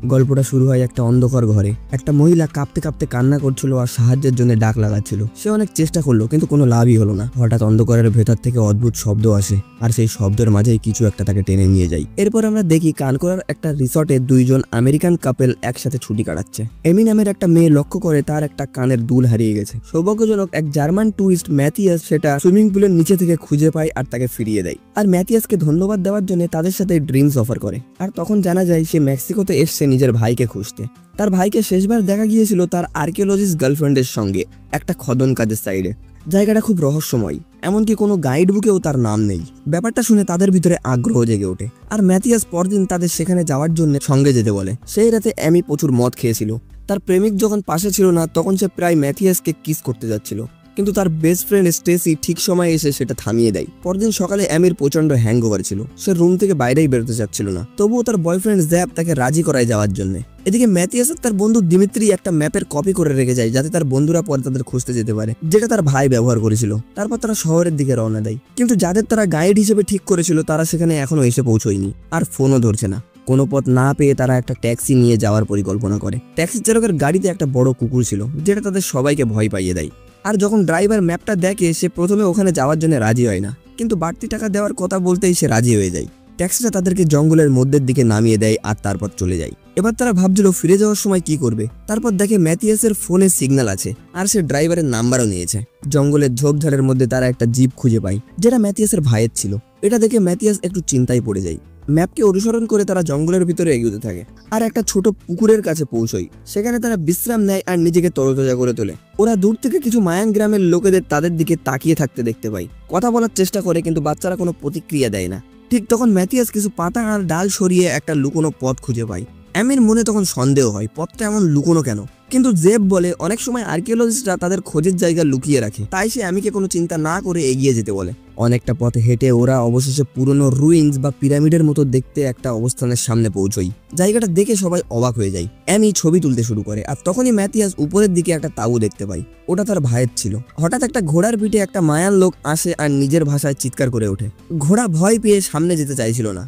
গল্পটা শুরু হয় একটা অন্ধকার ঘরে। একটা মহিলা কাঁপতে কাঁপতে কান্না করছিল আর সাহায্যের জন্য ডাক লাগাচ্ছিল। সে অনেক চেষ্টা করলো কিন্তু কোনো লাভই হলো না। হঠাৎ অন্ধকারের ভেতর থেকে অদ্ভুত শব্দ আসে আর সেই শব্দের মাঝেই কিছু একটা তাকে টেনে নিয়ে যায়। এরপর আমরা দেখি কানকোরার একটা রিসর্টে দুইজন আমেরিকান কাপেল একসাথে ছুটি কাটাচ্ছে। এমি নামের একটা মেয়ে লক্ষ্য করে তার একটা কানের দুল হারিয়ে গেছে। সৌভাগ্যজনক এক জার্মান টুরিস্ট ম্যাথিয়াস সেটা সুইমিং পুলের নিচে থেকে খুঁজে পায় আর তাকে ফিরিয়ে দেয়। আর ম্যাথিয়াসকে ধন্যবাদ দেওয়ার জন্য তাদের সাথে ড্রিঙ্কস অফার করে। আর তখন জানা যায় সে মেক্সিকোতে এসছে নিজের ভাইকে খুঁজতে। তার ভাইকে শেষবার দেখা গিয়েছিল তার আর্কিওলজিস্ট গার্লফ্রেন্ডের সঙ্গে একটা খনন কাজের সাইডে। জায়গাটা খুব রহস্যময়, এমনকি কোনো গাইড বুকেও তার নাম নেই। ব্যাপারটা শুনে তাদের ভিতরে আগ্রহ জেগে ওঠে আর ম্যাথিয়াস পরদিন তাদের সেখানে যাওয়ার জন্য সঙ্গে যেতে বলে। সেই রাতে অ্যামি প্রচুর মদ খেয়েছিল। তার প্রেমিক যখন পাশে ছিল না তখন সে প্রায় ম্যাথিয়াসকে কিস করতে যাচ্ছিল, কিন্তু তার বেস্ট ফ্রেন্ড স্টেসি ঠিক সময় এসে সেটা থামিয়ে দেয়। পরদিন সকালে অ্যামির প্রচন্ড হ্যাংওভার ছিল। সে রুম থেকে বাইরেই বেরোতে চাচ্ছিল না, তবুও তার বয়ফ্রেন্ড জ্যাব তাকে রাজি করায় যাওয়ার জন্য। এদিকে ম্যাথিয়াস তার বন্ধু দিমিত্রি একটা ম্যাপের কপি করে রেখে যায় যাতে তার বন্ধুরা পরে তাদের খুঁজতে যেতে পারে, যেটা তার ভাই ব্যবহার করেছিল। তারপর তারা শহরের দিকে রওনা দেয়, কিন্তু যাদের তারা গাইড হিসেবে ঠিক করেছিল তারা সেখানে এখনো এসে পৌঁছয়নি আর ফোনও ধরছে না। কোনো পথ না পেয়ে তারা একটা ট্যাক্সি নিয়ে যাওয়ার পরিকল্পনা করে। ট্যাক্সি চালকের গাড়িতে একটা বড় কুকুর ছিল যেটা তাদের সবাইকে ভয় পাইয়ে দেয়। আর যখন ড্রাইভার ম্যাপটা দেখে সে প্রথমে ওখানে যাওয়ার জন্য রাজি হয় না, কিন্তু বাড়তি টাকা দেওয়ার কথা বলতেই সে রাজি হয়ে যায়। ট্যাক্সিটা তাদেরকে জঙ্গলের মধ্যের দিকে নামিয়ে দেয় আর তারপর চলে যায়। এবার তারা ভাবছিল ফিরে যাওয়ার সময় কি করবে। তারপর দেখে ম্যাথিয়াসের ফোনে সিগন্যাল আছে আর সে ড্রাইভারের নাম্বারও নিয়েছে। জঙ্গলের ঝোপঝাড়ের মধ্যে তারা একটা জিপ খুঁজে পায় যেটা ম্যাথিয়াসের ভাইয়ের ছিল। এটা দেখে ম্যাথিয়াস একটু চিন্তায় পড়ে যায়। ম্যাপকে অনুসরণ করে তারা জঙ্গলের ভিতরে এগোতে থাকে আর একটা ছোট পুকুরের কাছে পৌঁছয়। সেখানে তারা বিশ্রাম নেয় আর নিজেকে তরতাজা করে তোলে। ওরা দূর থেকে কিছু মায়ান গ্রামের লোকেদের তাদের দিকে তাকিয়ে থাকতে দেখতে পায়। কথা বলার চেষ্টা করে কিন্তু বাচ্চারা কোনো প্রতিক্রিয়া দেয় না। ঠিক তখন ম্যাথিয়াস কিছু পাতা আর ডাল সরিয়ে একটা লুকোনো পথ খুঁজে পায়। অ্যামির মনে তখন সন্দেহ হয় পথটা এমন লুকোনো কেন, কিন্তু জেব বলে অনেক সময় আর্কিওলজিস্টরা তাদের খোঁজের জায়গা লুকিয়ে রাখে। তাই সে অ্যামিকে কোনো চিন্তা না করে এগিয়ে যেতে বলে। অনেকটা পথে হেঁটে ওরা অবশেষে পুরনো রুইন্স বা পিরামিডের মতো দেখতে একটা অবস্থানের সামনে পৌঁছয়। জায়গাটা দেখে সবাই অবাক হয়ে যায়। অ্যামি ছবি তুলতে শুরু করে আর তখনই ম্যাথিয়াস উপরের দিকে একটা তাঁবু দেখতে পায়। ওটা তার ভাইয়ের ছিল। হঠাৎ একটা ঘোড়ার পিঠে একটা মায়ান লোক আসে আর নিজের ভাষায় চিৎকার করে ওঠে। ঘোড়া ভয় পেয়ে সামনে যেতে চাইছিল না।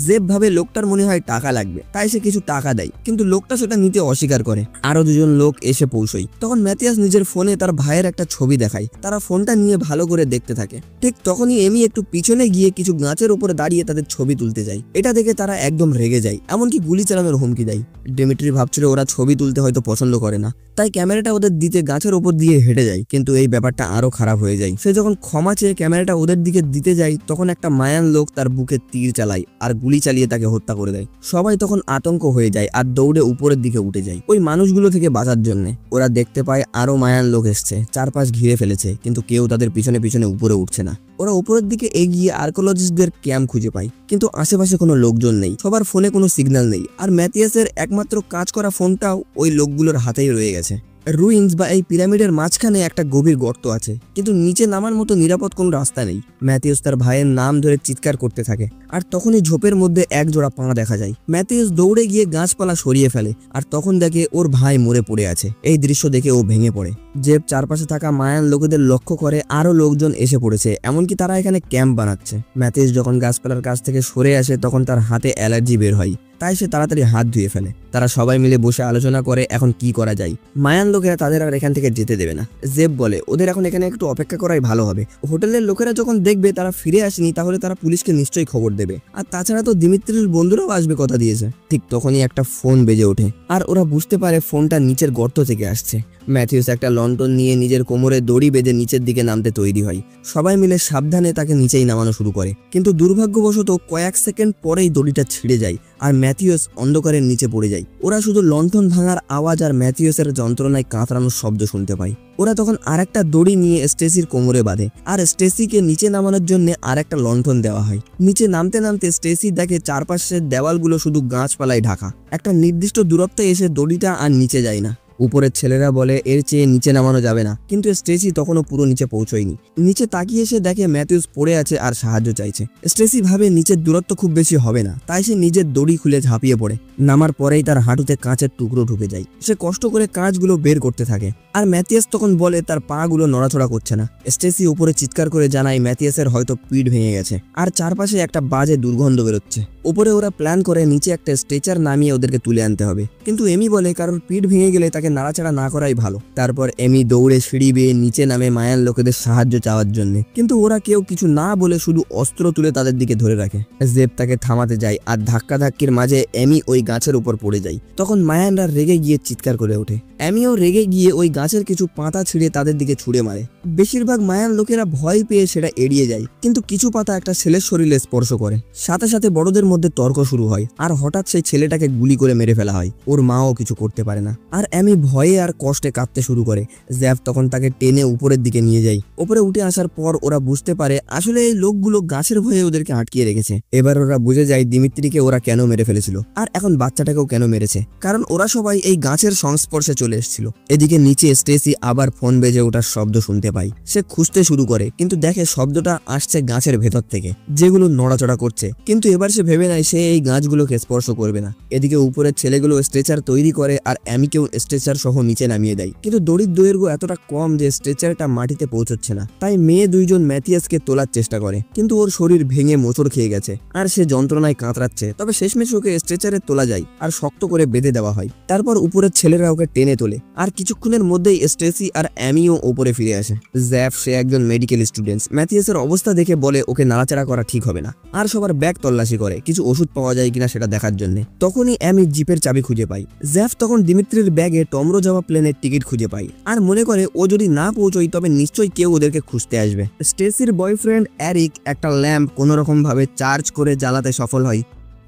জেব ভাবে লোকটার মনে হয় টাকা লাগবে, তাই সে কিছু টাকা দেয়, কিন্তু লোকটা সেটা নিতে অস্বীকার করে। আরো দুজন লোক এসে পৌঁছয়। তখন ম্যাথিয়াস নিজের ফোনে তার ভাইয়ের একটা ছবি দেখায়। তারা ফোনটা নিয়ে ভালো করে দেখতে থাকে। ঠিক তখনই এমি একটু পিছনে গিয়ে কিছু গাছের উপরে দাঁড়িয়ে তাদের ছবি তুলতে যায়। এটা দেখে তারা একদম রেগে যায়, এমনকি গুলি চালানোর হুমকি দেয়। ডিমিট্রি ভাবছিল ওরা ছবি তুলতে হয়তো পছন্দ করে না, তাই ক্যামেরাটা ওদের দিতে গাছের উপর দিয়ে হেঁটে যায়। কিন্তু এই ব্যাপারটা আরো খারাপ হয়ে যায়। সে যখন ক্ষমা চেয়ে ক্যামেরাটা ওদের দিকে দিতে যায় তখন একটা মায়ান লোক তার বুকে তীর চালায় আর গুলি চালিয়ে তাকে হত্যা করে দেয়। সবাই তখন আতঙ্ক হয়ে যায় আর দৌড়ে উপরের দিকে উঠে যায় ওই মানুষগুলো থেকে বাঁচার জন্য। ওরা দেখতে পায় আরো মায়ান লোক এসছে, চারপাশ ঘিরে ফেলেছে, কিন্তু কেউ তাদের পিছনে পিছনে উপরে উঠছে না। ওরা উপরের দিকে এগিয়ে আর্কিওলজিস্টদের ক্যাম্প খুঁজে পায়, কিন্তু আশেপাশে কোনো লোকজন নেই। সবার ফোনে কোনো সিগন্যাল নেই আর ম্যাথিয়াসের একমাত্র কাজ করা ফোনটাও ওই লোকগুলোর হাতেই রয়ে গেছে। রুইন্স বা এই পিরামিডের মাঝখানে একটা গভীর গর্ত আছে, কিন্তু নিচে নামার মতো নিরাপদ কোনো রাস্তা নেই। ম্যাথিয়াস তার ভাইয়ের নাম ধরে চিৎকার করতে থাকে আর তখনই ঝোপের মধ্যে এক জোড়া পা দেখা যায়। ম্যাথিয়াস দৌড়ে গিয়ে গাছপালা সরিয়ে ফেলে আর তখন দেখে ওর ভাই মরে পড়ে আছে। এই দৃশ্য দেখে ও ভেঙে পড়ে। জেব চারপাশে থাকা মায়ান লোকেদের লক্ষ্য করে আরো লোকজন এসে পড়েছে, এমনকি তারা এখানে ক্যাম্প বানাচ্ছে। ম্যাথিয়াস যখন গাছপালার কাছ থেকে সরে আসে তখন তার হাতে অ্যালার্জি বের হয়, তাই সে তাড়াতাড়ি হাত ধুয়ে ফেলে। তারা সবাই মিলে বসে আলোচনা করে এখন কি করা যায়। মায়ান লোকেরা তাদের আর এখান থেকে যেতে দেবে না। জেব বলে ওদের এখন এখানে একটু অপেক্ষা করাই ভালো হবে। হোটেলের লোকেরা যখন দেখবে তারা ফিরে আসেনি তাহলে তারা পুলিশকে নিশ্চয়ই খবর দেবে। আর তাছাড়া তো দিমিত্রির বন্ধুরাও আসবে কথা দিয়েছে। ঠিক তখনই একটা ফোন বেজে ওঠে আর ওরা বুঝতে পারে ফোনটা নিচের গর্ত থেকে আসছে। ম্যাথিউস একটা লন্ঠন নিয়ে নিজের কোমরে দড়ি বেঁধে নিচের দিকে নামতে তৈরি হয়। সবাই মিলে সাবধানে তাকে নিচেই নামানো শুরু করে, কিন্তু দুর্ভাগ্যবশত কয়েক সেকেন্ড পরেই দড়িটা ছিঁড়ে যায় আর ম্যাথিউস অন্ধকারের নিচে পড়ে যায়। ওরা শুধু লন্ঠন ভাঙার আওয়াজ আর ম্যাথিউসের যন্ত্রণায় কাতরানোর শব্দ শুনতে পায়। ওরা তখন আরেকটা দড়ি নিয়ে স্টেসির কোমরে বাঁধে আর স্টেসিকে নিচে নামানোর জন্য আরেকটা লন্ঠন দেওয়া হয়। নিচে নামতে নামতে স্টেসি দেখে চারপাশের দেওয়ালগুলো শুধু গাছপালায় ঢাকা। একটা নির্দিষ্ট দূরত্বে এসে দড়িটা আর নিচে যায় না। উপরের ছেলেরা বলে এর চেয়ে নিচে নামানো যাবে না, কিন্তু স্টেসি তখনও পুরো নিচে পৌঁছয়নি। নিচে তাকিয়ে সে দেখে ম্যাথিউস পড়ে আছে আর সাহায্য চাইছে। স্টেসি ভাবে নিচের দূরত্ব খুব বেশি হবে না, তাই সে নিজের দড়ি খুলে ঝাঁপিয়ে পড়ে। নামার পরেই তার হাঁটুতে কাঁচের টুকরো ঢুকে যায়। সে কষ্ট করে কাঁচগুলো বের করতে থাকে, আর ম্যাথিয়াস তখন বলে তার পা গুলো নড়াচড়া করছে না। স্টেসি উপরে চিৎকার করে জানায় ম্যাথিয়াসের হয়তো পিঠ ভেঙে গেছে আর চারপাশে একটা বাজে দুর্গন্ধ বেরোচ্ছে। উপরে ওরা প্ল্যান করে নিচে একটা স্ট্রেচার নামিয়ে ওদেরকে তুলে আনতে হবে, কিন্তু এমি বলে কারণ পিঠ ভেঙে গেলে তাকে নাড়াচাড়া না করাই ভালো। তারপর এমি দৌড়ে সিঁড়ি বেয়ে নিচে নামে মায়ান লোকেদের সাহায্য চাওয়ার জন্য, কিন্তু ওরা কেউ কিছু না বলে শুধু অস্ত্র তুলে তাদের দিকে ধরে রাখে। জেব তাকে থামাতে যায় আর ধাক্কাধাক্কির মাঝে এমি ওই গাছের উপর পড়ে যায়। তখন মায়ানরা রেগে গিয়ে চিৎকার করে ওঠে। এমিও রেগে গিয়ে ওই গাছের কিছু পাতা ছিঁড়ে তাদের দিকে ছুঁড়ে মারে। বেশিরভাগ মায়ান লোকেরা ভয় পেয়ে সেটা এড়িয়ে যায়, কিন্তু কিছু পাতা একটা ছেলের শরীরে স্পর্শ করে। সাথে সাথে বড়দের মধ্যে তর্ক শুরু হয় আর হঠাৎ সেই ছেলেটাকে গুলি করে মেরে ফেলা হয়। ওর মাও কিছু করতে পারে না, আর এমি ভয়ে আর কষ্টে কাঁদতে শুরু করে। জ্যাব তখন তাকে টেনে উপরের দিকে নিয়ে যায়। উপরে উঠে আসার পর ওরা বুঝতে পারে আসলে এই লোকগুলো গাছের ভয়ে ওদেরকে আটকিয়ে রেখেছে। এবার ওরা বুঝে যায় দিমিত্রিকে ওরা কেন মেরে ফেলেছিল আর এখন বাচ্চাটাকেও কেন মেরেছে, কারণ ওরা সবাই এই গাছের সংস্পর্শে চলে এসেছিল। এদিকে নিচে স্টেসি আবার ফোন বেজে ওঠার শব্দ শুনতে পায়। সে খুঁজতে শুরু করে, কিন্তু দেখে শব্দটা আসছে গাছের ভেতর থেকে, যেগুলো নড়াচড়া করছে। কিন্তু এবার সে ভেবে নেয় সে এই গাছগুলোকে স্পর্শ করবে না। এদিকে উপরের ছেলেগুলো স্ট্রেচার তৈরি করে আর অ্যামিকেও স্ট্রেচার সহ নিচে নামিয়ে দেয়, কিন্তু দড়ির দৈর্ঘ্য এতটা কম যে স্ট্রেচারটা মাটিতে পৌঁছচ্ছে না। তাই মেয়ে দুইজন ম্যাথিয়াসকে তোলার চেষ্টা করে, কিন্তু ওর শরীর ভেঙে মোচড় খেয়ে গেছে আর সে যন্ত্রণায় কাতরাচ্ছে। তবে শেষমেশ ওকে স্ট্রেচারে তোলা যায় আর শক্ত করে বেঁধে দেওয়া হয়। তারপর উপরের ছেলেরা ওকে টেনে তোলে আর কিছুক্ষণের মধ্যেই স্টেসি আর অ্যামিও উপরে ফিরে আসে। জ্যাফ, সে একজন মেডিকেল স্টুডেন্ট, ম্যাথিয়াসের অবস্থা দেখে বলে ওকে নাড়াচাড়া করা ঠিক হবে না, আর সবার ব্যাগ তল্লাশি করে কিছু ওষুধ পাওয়া যায় কিনা সেটা দেখার জন্য। তখনই অ্যামি জিপের চাবি খুঁজে পায়। জ্যাফ তখন দিমিত্রির ব্যাগে টমরো যাওয়া প্লেনের টিকিট খুঁজে পায় আর মনে করে ও যদি না পৌঁছয় তবে নিশ্চয়ই কেউ ওদেরকে খুঁজতে আসবে। স্টেসির বয়ফ্রেন্ড এরিক একটা ল্যাম্প কোনোরকম ভাবে চার্জ করে জ্বালাতে সফল হয়,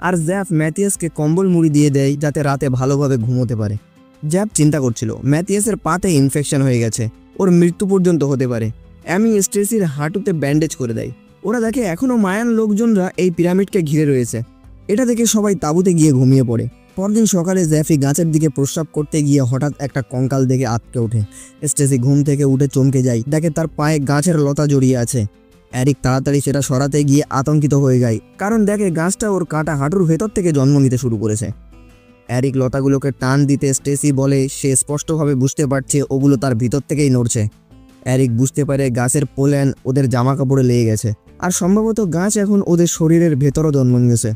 আর জ্যাফ ম্যাথিয়াসকে কম্বল মুড়ি দিয়ে দেয় যাতে রাতে ভালোভাবে ঘুমোতে পারে। জ্যাফ চিন্তা করছিল ম্যাথিয়াসের পাতে ইনফেকশন হয়ে গেছে, ওর মৃত্যু পর্যন্ত হতে পারে। অ্যামি স্টেসির হাঁটুতে ব্যান্ডেজ করে দেয়। ওরা দেখে এখনো মায়ান লোকজনরা এই পিরামিডকে ঘিরে রয়েছে। এটা দেখে সবাই তাঁবুতে গিয়ে ঘুমিয়ে পড়ে। পরদিন সকালে জ্যাফি গাছের দিকে প্রস্রাব করতে গিয়ে হঠাৎ একটা কঙ্কাল দেখে আটকে ওঠে। স্টেসি ঘুম থেকে উঠে চমকে যায়, দেখে তার পায়ে গাছের লতা জড়িয়ে আছে। এরিক তাড়াতাড়ি সেটা সরাতে গিয়ে আতঙ্কিত হয়ে যায়, কারণ দেখে গাছটা ওর কাটা হাঁটুর ভেতর থেকে জন্ম নিতে শুরু করেছে। এরিক লতাগুলোকে টান দিতে স্টেসি বলে সে স্পষ্টভাবে বুঝতে পারছে ওগুলো তার ভিতর থেকেই নড়ছে। এরিক বুঝতে পারে গাছের পোলেন ওদের জামা কাপড়ে লেগে গেছে, আর সম্ভবত গাছ এখন ওদের শরীরের ভেতরও জন্ম নিয়েছে।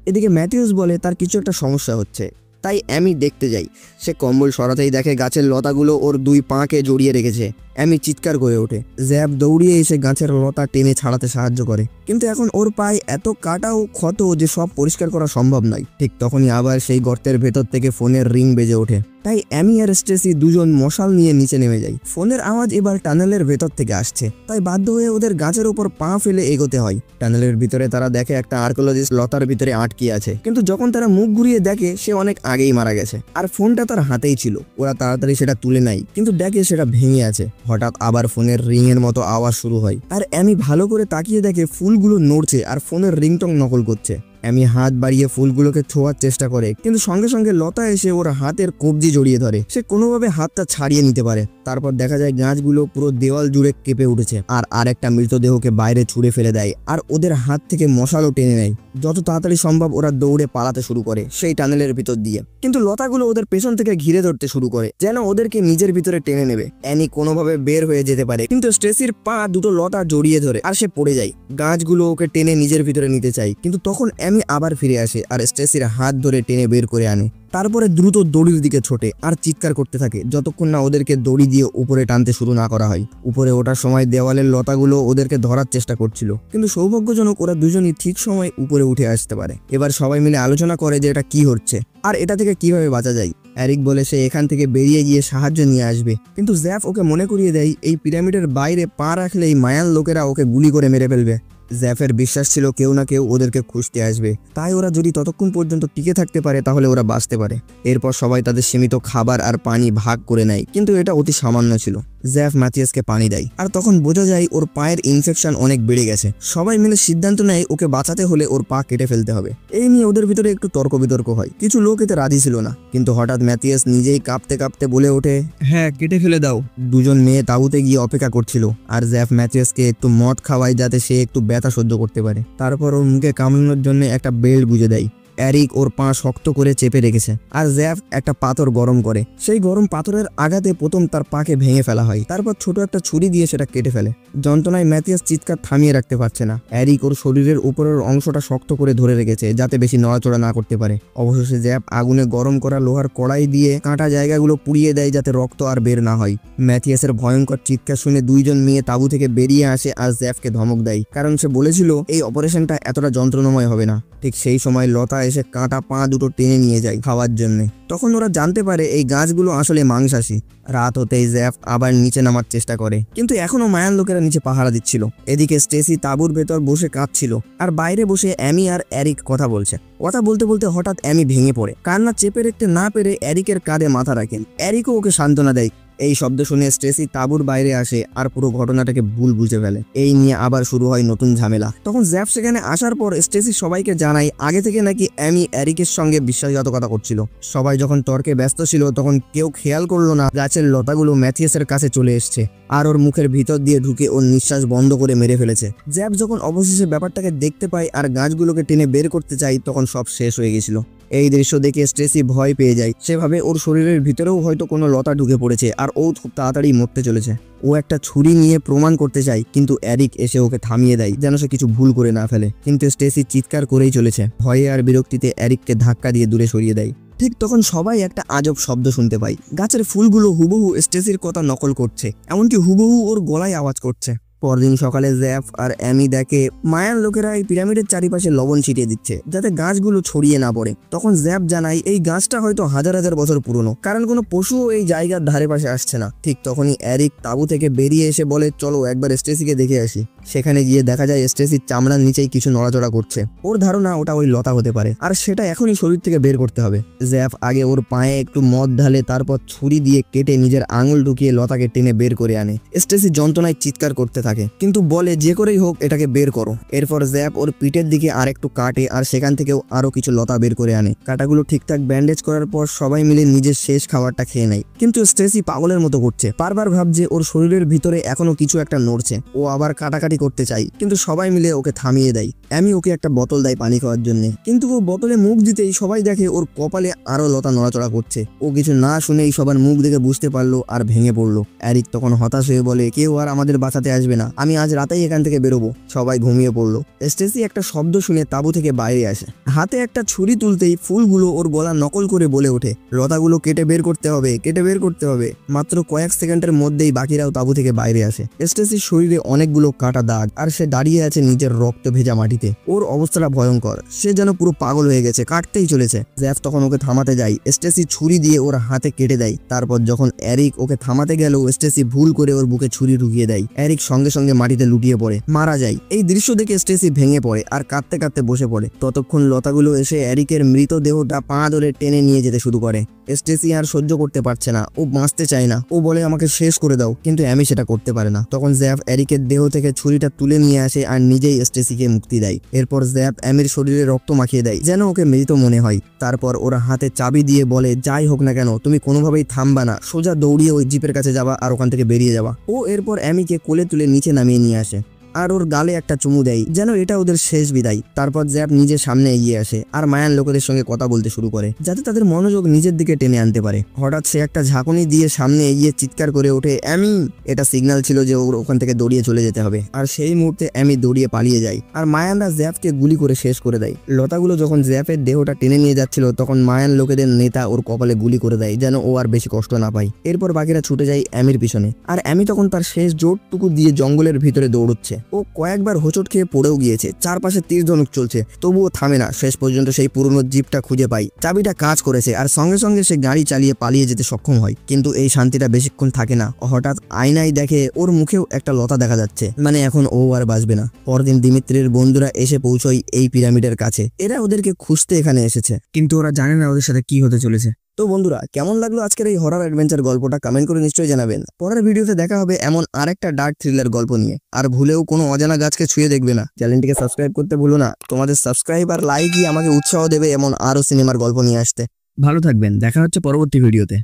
এদিকে ম্যাথিউস বলে তার কিছু একটা সমস্যা হচ্ছে, তাই অ্যামি দেখতে যাই। সে কম্বল সরাতেই দেখে গাছের লতাগুলো ওর দুই পাকে জড়িয়ে রেখেছে। অ্যামি চিৎকার করে ওঠে। জ্যাব দৌড়িয়ে এসে গাছের লতা টেনে ছাড়াতে সাহায্য করে, কিন্তু এখন ওর পায়ে এত কাটা ও ক্ষত যে সব পরিষ্কার করা সম্ভব নয়। ঠিক তখনই আবার সেই গর্তের ভেতর থেকে ফোনের রিং বেজে ওঠে। তাই অ্যামি আর স্টেসি দুজন মশাল নিয়ে নিচে নেমে যায়। ফোনের আওয়াজ এবার টানেলের ভেতর থেকে আসছে, তাই বাধ্য হয়ে ওদের গাছের উপর পা ফেলে এগোতে হয়। টানেলের ভিতরে তারা দেখে একটা আর্কোলজিস্ট লতার ভিতরে আটকে আছে, কিন্তু যখন তারা মুখ ঘুরিয়ে দেখে সে অনেক আগেই মারা গেছে, আর ফোনটা তার হাতেই ছিল। ওরা তাড়াতাড়ি সেটা তুলে নেয়, কিন্তু দেখে সেটা ভেঙে আছে। হঠাৎ আবার ফোনের রিং এর মতো আওয়াজ শুরু হয়, আর অ্যামি ভালো করে তাকিয়ে দেখে ফুলগুলো নড়ছে আর ফোনের রিংটং নকল করছে। অ্যামি হাত বাড়িয়ে ফুলগুলোকে ছোঁয়ার চেষ্টা করে, কিন্তু সঙ্গে সঙ্গে লতা এসে ওর হাতের কবজি জড়িয়ে ধরে। সে কোনোভাবে হাতটা ছাড়িয়ে নিতে পারে। তারপর দেখা যায় গাছগুলো পুরো দেওয়াল জুড়ে কেঁপে উঠেছে, আর আরেকটা মৃতদেহকে বাইরে ছুঁড়ে ফেলে দেয়, আর ওদের হাত থেকে মশালও টেনে নেয়। যত তাড়াতাড়ি সম্ভব ওরা দৌড়ে পালাতে শুরু করে সেই টানেলের ভিতর দিয়ে, কিন্তু লতাগুলো ওদের পেছন থেকে ঘিরে ধরতে শুরু করে, যেন ওদেরকে নিজের ভিতরে টেনে নেবে। অ্যানি কোনোভাবে বের হয়ে যেতে পারে, কিন্তু স্টেসির পা দুটো লতা জড়িয়ে ধরে আর সে পড়ে যায়। গাছগুলো ওকে টেনে নিজের ভিতরে নিতে চায়, কিন্তু তখন অ্যামি আবার ফিরে আসে আর স্টেসির হাত ধরে টেনে বের করে আনে। তারপরে দ্রুত দড়ির দিকে ছোটে আর চিৎকার করতে থাকে যতক্ষণ না ওদেরকে দড়ি দিয়ে উপরে টানতে শুরু না করা হয়। উপরে ওঠার সময় দেওয়ালের লতাগুলো ওদেরকে ধরার চেষ্টা করছিল, কিন্তু সৌভাগ্যজনক ওরা দুজনই ঠিক সময় উপরে উঠে আসতে পারে। এবার সবাই মিলে আলোচনা করে যে এটা কি হচ্ছে আর এটা থেকে কিভাবে বাঁচা যায়। এরিক বলে সে এখান থেকে বেরিয়ে গিয়ে সাহায্য নিয়ে আসবে, কিন্তু জ্যাফ ওকে মনে করিয়ে দেয় এই পিরামিডের বাইরে পা রাখলেই মায়ান লোকেরা ওকে গুলি করে মেরে ফেলবে। জ্যাফের বিশ্বাস ছিল কেউ না কেউ ওদেরকে খুঁজতে আসবে, তাই ওরা যদি ততক্ষণ পর্যন্ত টিকে থাকতে পারে তাহলে ওরা বাঁচতে পারে। এরপর সবাই তাদের সীমিত খাবার আর পানি ভাগ করে নেয়, কিন্তু এটা অতি সামান্য ছিল। জ্যাফ ম্যাথিয়াসকে পানি দেয় আর তখন বোঝা যায় ওর পায়ের ইনফেকশন অনেক বেড়ে গেছে। সবাই মিলে সিদ্ধান্ত নেয় ওকে বাঁচাতে হলে ওর পা কেটে ফেলতে হবে। এই নিয়ে ওদের ভিতরে একটু তর্ক বিতর্ক হয়, কিছু লোক এতে রাজি ছিল না, কিন্তু হঠাৎ ম্যাথিয়াস নিজেই কাঁপতে কাঁপতে বলে ওঠে, হ্যাঁ কেটে ফেলে দাও। দুজন মেয়ে তাঁবুতে গিয়ে অপেক্ষা করছিল আর জ্যাফ ম্যাথিয়াসকে একটু মদ খাওয়ায় যাতে সে একটু ব্যথা সহ্য করতে পারে। তারপর ওর মুখে কামড়ানোর জন্য একটা বেল্ট গুঁজে দেয়। এরিক ওর পা শক্ত করে চেপে রেখেছে আর জ্যাফ একটা পাথর গরম করে। সেই গরম পাথরের আঘাতে প্রথম তার পাকে ভেঙে ফেলা হয়, তারপর ছোট একটা ছুরি দিয়ে সেটা কেটে ফেলে। যন্ত্রণায় ম্যাথিয়াস চিৎকার থামিয়ে রাখতে পারছে না। এরিক ওর শরীরের উপরের অংশটা শক্ত করে ধরে রেখেছে যাতে বেশি নড়াচড়া না করতে পারে। অবশেষে জ্যাফ আগুনে গরম করা লোহার কড়াই দিয়ে কাঁটা জায়গাগুলো পুড়িয়ে দেয় যাতে রক্ত আর বের না হয়। ম্যাথিয়াসের ভয়ঙ্কর চিৎকার শুনে দুইজন মেয়ে তাঁবু থেকে বেরিয়ে আসে আর জ্যাফকে ধমক দেয়, কারণ সে বলেছিল এই অপারেশনটা এতটা যন্ত্রণাময় হবে না। ঠিক সেই সময় লতা এসে কাঁটা পা দুটো টেনে নিয়ে যায় খাওয়ার জন্য। তখন ওরা জানতে পারে এই গাছগুলো আসলে মাংসাশী। রাত হতেই জ্যাফ আবার নিচে নামার চেষ্টা করে, কিন্তু এখনো মায়ান লোকেরা নিচে পাহারা দিচ্ছিল। এদিকে স্টেসি তাঁবুর ভেতর বসে কাঁদছিল আর বাইরে বসে অ্যামি আর এরিক কথা বলছে। কথা বলতে বলতে হঠাৎ অ্যামি ভেঙে পড়ে, কান্না চেপে রাখতে না পেরে এরিকের কাঁধে মাথা রাখেন। এরিকও ওকে সান্ত্বনা দেয়। এই শব্দ শুনে স্টেসি তাঁবুর বাইরে আসে আর পুরো ঘটনাটাকে ভুল বুঝে ফেলে। এই নিয়ে আবার শুরু হয় নতুন ঝামেলা। তখন জ্যাফ সেখানে আসার পর স্টেসি সবাইকে জানায় আগে থেকে নাকি অ্যামি এরিকের সঙ্গে বিশ্বাসঘাতকতা করছিল। সবাই যখন তর্কে ব্যস্ত ছিল তখন কেউ খেয়াল করলো না গাছের লতাগুলো ম্যাথিয়াসের কাছে চলে এসছে আর ওর মুখের ভিতর দিয়ে ঢুকে ওর নিঃশ্বাস বন্ধ করে মেরে ফেলেছে। জ্যাফ যখন অবশেষে ব্যাপারটাকে দেখতে পায় আর গাছগুলোকে টেনে বের করতে চায় তখন সব শেষ হয়ে গেছিল। এই দৃশ্য দেখে স্টেসি ভয় পেয়ে যায়। সেভাবে ওর শরীরের ভিতরেও হয়তো কোনো লতা ঢুকে পড়েছে আর ও খুব তাড়াতাড়ি মরতে চলেছে। ও একটা ছুরি নিয়ে প্রমাণ করতে চায়, কিন্তু এরিক এসে ওকে থামিয়ে দেয় যেন সে কিছু ভুল করে না ফেলে। কিন্তু স্টেসি চিৎকার করেই চলেছে। ভয়ে আর বিরক্তিতে এরিককে ধাক্কা দিয়ে দূরে সরিয়ে দেয়। ঠিক তখন সবাই একটা আজব শব্দ শুনতে পায়। গাছের ফুলগুলো হুবহু স্টেসির কথা নকল করছে, এমনকি হুবহু ওর গলায় আওয়াজ করছে। পরদিন সকালে জ্যাফ আর অ্যামি দেখে মায়ান লোকেরা এই পিরামিডের চারিপাশে লবণ ছিটিয়ে দিচ্ছে যাতে গাছগুলো ছড়িয়ে না পড়ে। তখন জ্যাফ জানায় এই গাছটা হয়তো হাজার হাজার বছর পুরনো, কারণ কোনো পশুও এই জায়গার ধারে পাশে আসছে না। ঠিক তখনই এরিক তাঁবু থেকে বেরিয়ে এসে বলে চলো একবার স্টেসিকে দেখে আসি। সেখানে গিয়ে দেখা যায় স্টেসির চামড়ার নিচেই কিছু নড়াচড়া করছে। ওর ধারণা ওটা ওই লতা হতে পারে আর সেটা এখনই শরীর থেকে বের করতে হবে। জ্যাফ আগে ওর পায়ে একটু মদ ঢালে, তারপর ছুরি দিয়ে কেটে নিজের আঙুল ঢুকিয়ে লতাকে টেনে বের করে আনে। স্টেসি যন্ত্রণায় চিৎকার করতে থাকে কিন্তু বলে যে করেই হোক এটাকে বের করো। এরপর জ্যাফ ওর পিঠের দিকে আরেকটু কাটে আর সেখান থেকেও আরো কিছু লতা বের করে আনে। কাটাগুলো ঠিকঠাক ব্যান্ডেজ করার পর সবাই মিলে নিজের শেষ খাবারটা খেয়ে নেয়। কিন্তু স্টেসি পাগলের মতো করছে, বারবার ভাবছে ওর শরীরের ভিতরে এখনো কিছু একটা নড়ছে। ও আবার কাটাকাটি করতে চাই, কিন্তু সবাই মিলে ওকে থামিয়ে দেয়। অ্যামি ওকে একটা বোতল দেয় পানি খাওয়ার জন্য, কিন্তু ও বোতলে মুখ দিতেই সবাই দেখে ওর কপালে আরো লতা নড়াচড়া করছে। ও কিছু না শুনেই সবার মুখ দেখে বুঝতে পারলো আর ভেঙে পড়লো। এরিক তখন হতাশ হয়ে বলে কেউ আর আমাদের বাঁচাতে আসবে না, আমি আজ রাতেই এখান থেকে বেরোবো। সবাই ঘুমিয়ে পড়লো। স্টেসি একটা শব্দ শুনে তাঁবু থেকে বাইরে আসে। হাতে একটা ছুরি তুলতেই ফুলগুলো ওর গলা নকল করে বলে ওঠে লতাগুলো কেটে বের করতে হবে, কেটে বের করতে হবে। মাত্র কয়েক সেকেন্ডের মধ্যেই বাকিরাও তাঁবু থেকে বাইরে আসে। স্টেসির শরীরে অনেকগুলো কাটা দাগ আর সে দাঁড়িয়ে আছে নিজের রক্ত ভেজা মাটিতে। ওর অবস্থাটা ভয়ঙ্কর, সে যেন পুরো পাগল হয়ে গেছে, কাটতেই চলেছে। জ্যাফ তখন ওকে থামাতে যায়। স্টেসি ছুরি দিয়ে ওর হাতে কেটে দেয়। তারপর যখন এরিক ওকে থামাতে গেল স্টেসি ভুল করে ওর বুকে ছুরি ঢুকিয়ে দেয়। এরিক সঙ্গে সঙ্গে মাটিতে লুটিয়ে পড়ে মারা যায়। এই দৃশ্য দেখে স্টেসি ভেঙে পড়ে আর কাঁদতে কাঁদতে বসে পড়ে। ততক্ষণ লতাগুলো এসে এরিকের মৃতদেহটা পা ধরে টেনে নিয়ে যেতে শুরু করে। স্টেসি আর সহ্য করতে পারছে না, ও বাঁচতে চায় না। ও বলে আমাকে শেষ করে দাও, কিন্তু অ্যামি সেটা করতে পারে না। তখন জ্যাফ এরিকের দেহ থেকে ছুরিটা তুলে নিয়ে আসে আর নিজেই স্টেসিকে মুক্তি দেয়। এরপর জ্যাফ অ্যামির শরীরে রক্ত মাখিয়ে দেয় যেন ওকে মৃত মনে হয়। তারপর ওরা হাতে চাবি দিয়ে বলে যাই হোক না কেন তুমি কোনোভাবেই থামবা না, সোজা দৌড়িয়ে ওই জিপের কাছে যাবা আর ওখান থেকে বেরিয়ে যাবা। ও এরপর অ্যামিকে কোলে তুলে নিচে নামিয়ে নিয়ে আসে আর ওর গালে একটা চুমু দেয় যেন এটা ওদের শেষ বিদায়। তারপর জ্যাপ নিজের সামনে এগিয়ে আসে আর মায়ান লোকেদের সঙ্গে কথা বলতে শুরু করে যাতে তাদের মনোযোগ নিজের দিকে টেনে আনতে পারে। হঠাৎ সে একটা ঝাঁকুনি দিয়ে সামনে এগিয়ে চিৎকার করে ওঠে অ্যামি। এটা সিগন্যাল ছিল যে ওর ওখান থেকে দৌড়িয়ে চলে যেতে হবে। আর সেই মুহূর্তে অ্যামি দৌড়িয়ে পালিয়ে যায় আর মায়ানরা জ্যাপকে গুলি করে শেষ করে দেয়। লতাগুলো যখন জ্যাপের দেহটা টেনে নিয়ে যাচ্ছিল তখন মায়ান লোকেদের নেতা ওর কপালে গুলি করে দেয় যেন ও আর বেশি কষ্ট না পায়। এরপর বাকিরা ছুটে যায় অ্যামির পিছনে আর অ্যামি তখন তার শেষ জোরটুকু দিয়ে জঙ্গলের ভিতরে দৌড়চ্ছে। ও কয়েকবার হোঁচট খেয়ে পড়েও গিয়েছে, চারপাশে তীর ধনুক চলছে, তবুও থামে না। শেষ পর্যন্ত সেই পুরনো জিপটা খুঁজে পায়, চাবিটা কাজ করেছে আর সঙ্গে সঙ্গে সে গাড়ি চালিয়ে পালিয়ে যেতে সক্ষম হয়। কিন্তু এই শান্তিটা বেশিক্ষণ থাকে না। হঠাৎ আয়নায় দেখে ওর মুখেও একটা লতা দেখা যাচ্ছে, মানে এখন ও আর বাঁচবে না। পরদিন দিমিত্রির বন্ধুরা এসে পৌঁছয় এই পিরামিডের কাছে। এরা ওদেরকে খুঁজতে এখানে এসেছে, কিন্তু ওরা জানে না ওদের সাথে কি হতে চলেছে। তো বন্ধুরা, কেমন লাগলো আজকের এই হরর অ্যাডভেঞ্চার গল্পটা কমেন্ট করে নিশ্চয়ই জানাবেন। পরের ভিডিওতে দেখা হবে এমন আরেকটা ডার্ক থ্রিলার গল্প নিয়ে। আর ভুলেও কোনো অজানা গাছকে ছুঁয়ে দেখবে না। চ্যানেলটিকে সাবস্ক্রাইব করতে ভুলো না। তোমাদের সাবস্ক্রাইব আর লাইকই আমাকে উৎসাহ দেবে এমন আরো সিনেমার গল্প নিয়ে আসতে। ভালো থাকবেন, দেখা হচ্ছে পরবর্তী ভিডিওতে।